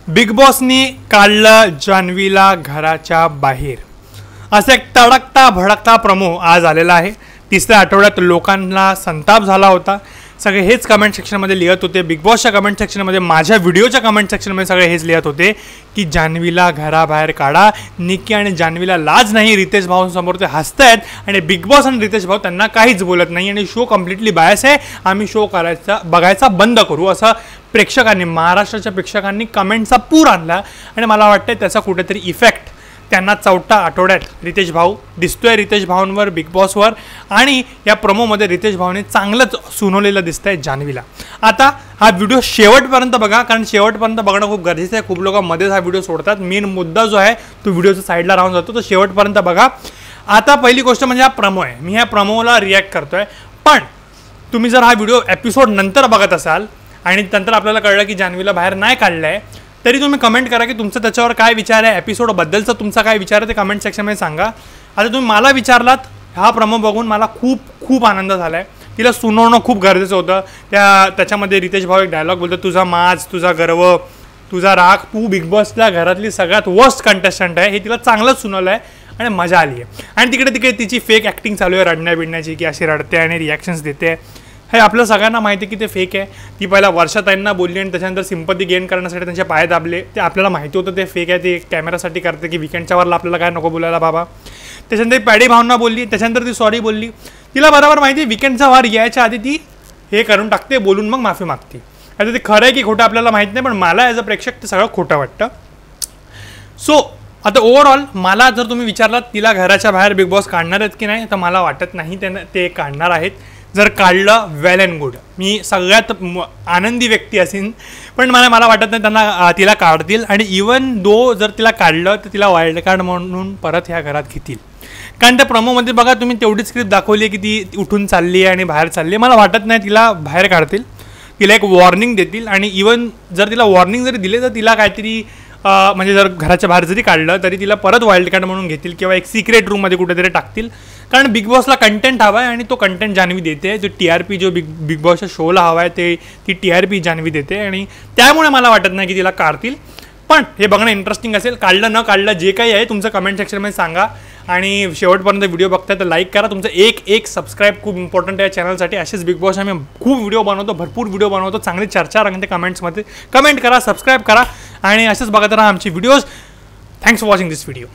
Big बॉसनी काढलं जान्हवीला घराच्या बाहेर, असा एक तडकता भडकता प्रोमो आज आलेला आहे। तिसऱ्या आठवड्यात लोकांना संताप झाला होता। सगळे हेच कमेंट सेक्शनमध्ये लिहित होते, बिग बॉसच्या कमेंट सेक्शनमध्ये, माझ्या व्हिडिओच्या कमेंट सेक्शनमध्ये सगळे हेच लिहित होते की जान्हवीला घराबाहेर काढा। निकी आणि जान्हवीला लाज नाही, रितेश भाऊंसमोर ते हसतायत आणि बिग बॉस आणि रितेश भाऊ त्यांना काहीच बोलत नाही आणि शो कम्प्लिटली बायस आहे, आम्ही शो बघायचा बंद करू असं प्रेक्षकांनी, महाराष्ट्राच्या प्रेक्षकांनी कमेंटचा पूर आणला। आणि मला वाटतं त्याचा कुठेतरी इफेक्ट त्यांना चौथ्या आठवड्यात रितेश भाऊ दिसतोय, रितेश भाऊंवर, बिग बॉसवर। आणि या प्रोमोमध्ये रितेश भाऊने चांगलंच सुनवलेलं दिसतंय जान्हवीला। आता हा व्हिडिओ शेवटपर्यंत बघा, कारण शेवटपर्यंत बघणं खूप गरजेचं आहे। खूप लोक मध्येच हा व्हिडिओ सोडतात, मेन मुद्दा जो आहे तो व्हिडिओच्या साईडला राहून जातो, तो शेवटपर्यंत बघा। आता पहिली गोष्ट म्हणजे हा प्रोमो आहे, मी ह्या प्रोमोला रिॲक्ट करतोय। पण तुम्ही जर हा व्हिडिओ एपिसोड नंतर बघत असाल आणि नंतर आपल्याला कळलं की जान्हवीला बाहेर नाही काढलं आहे, तरी तुम्ही कमेंट करा की तुमचं त्याच्यावर काय विचार आहे, एपिसोडबद्दलचा तुमचा काय विचार आहे ते कमेंट सेक्शनमध्ये सांगा। आता तुम्ही मला विचारलात, हा प्रोमो बघून मला खूप आनंद झाला आहे। तिला सुनावणं खूप गरजेचं होतं। त्याच्यामध्ये रितेश भाऊ एक डायलॉग बोलतो, तुझा माज, तुझा गर्व, तुझा राग, तू बिग बॉसच्या घरातली सगळ्यात वर्स्ट कंटेस्टंट आहे, हे तिला चांगलंच सुनावलं आहे आणि मजा आली आहे। आणि तिकडे तिची फेक ॲक्टिंग चालू आहे रडण्या बिडण्याची, की अशी रडते आणि रिॲक्शन्स देते, हे आपल्या सगळ्यांना माहिती आहे की ते फेक आहे। ती पहिला वर्षाताईंना बोलली आणि त्याच्यानंतर सिंपती गेन करण्यासाठी त्यांचे पाय दाबले, ते आपल्याला माहिती होतं ते फेक आहे, ते कॅमेरासाठी करते की विकेंडच्या वरला आपल्याला काय नको बोलायला बाबा। त्याच्यानंतर पॅडी भावना बोलली, त्याच्यानंतर ती सॉरी बोलली। तिला बरोबर माहिती आहे विकेंडचा वार यायच्या आधी ती हे करून टाकते, बोलून मग माफी मागते। आता ते खरं आहे की खोटं आपल्याला माहीत नाही, पण मला ॲज अ प्रेक्षक ते सगळं खोटं वाटतं। सो आता ओव्हरऑल मला जर तुम्ही विचारलात तिला घराच्या बाहेर बिग बॉस काढणार आहेत की नाही, तर मला वाटत नाही ते काढणार आहेत। जर काढलं वेल अँड गुड, मी सगळ्यात आनंदी व्यक्ती असेन, पण मला वाटत नाही त्यांना तिला काढतील। आणि इवन दो जर तिला काढलं तर तिला वाईल्ड कार्ड म्हणून परत ह्या घरात घेतील, कारण त्या प्रोमोमध्ये बघा तुम्ही तेवढीच स्क्रिप्ट दाखवली आहे की ती उठून चालली आहे आणि बाहेर चालली आहे। मला वाटत नाही तिला बाहेर काढतील, तिला एक वॉर्निंग देतील। आणि इवन जर तिला वॉर्निंग जरी दिले तर तिला काहीतरी म्हणजे जर घराच्या बाहेर जरी काढलं तरी तिला परत वाईल्ड कार्ड म्हणून घेतील किंवा एक सिक्रेट रूममध्ये कुठेतरी टाकतील, कारण बिग बॉसला कंटेंट हवा आहे आणि तो कंटेंट जान्हवी देते। जो TRP जो बिग बॉसच्या शोला हवा आहे ती TRP जान्हवी देते, आणि त्यामुळे मला वाटत नाही की तिला काढतील। पण हे बघणं इंटरेस्टिंग असेल, काढलं न काढलं जे काही आहे तुमचं कमेंट सेक्शनमध्ये सांगा। आणि शेवटपर्यंत व्हिडिओ बघताय तर लाईक करा, तुमचं एक सबस्क्राईब खूप इम्पॉर्टंट आहे या चॅनलसाठी। असेच बिग बॉस आम्ही खूप व्हिडिओ बनवतो, भरपूर व्हिडिओ बनवतो, चांगली चर्चा रंगते कमेंट्समध्ये। कमेंट करा, सबस्क्राईब करा आणि असेच बघत राहा आमची videos. Thanks for watching this video.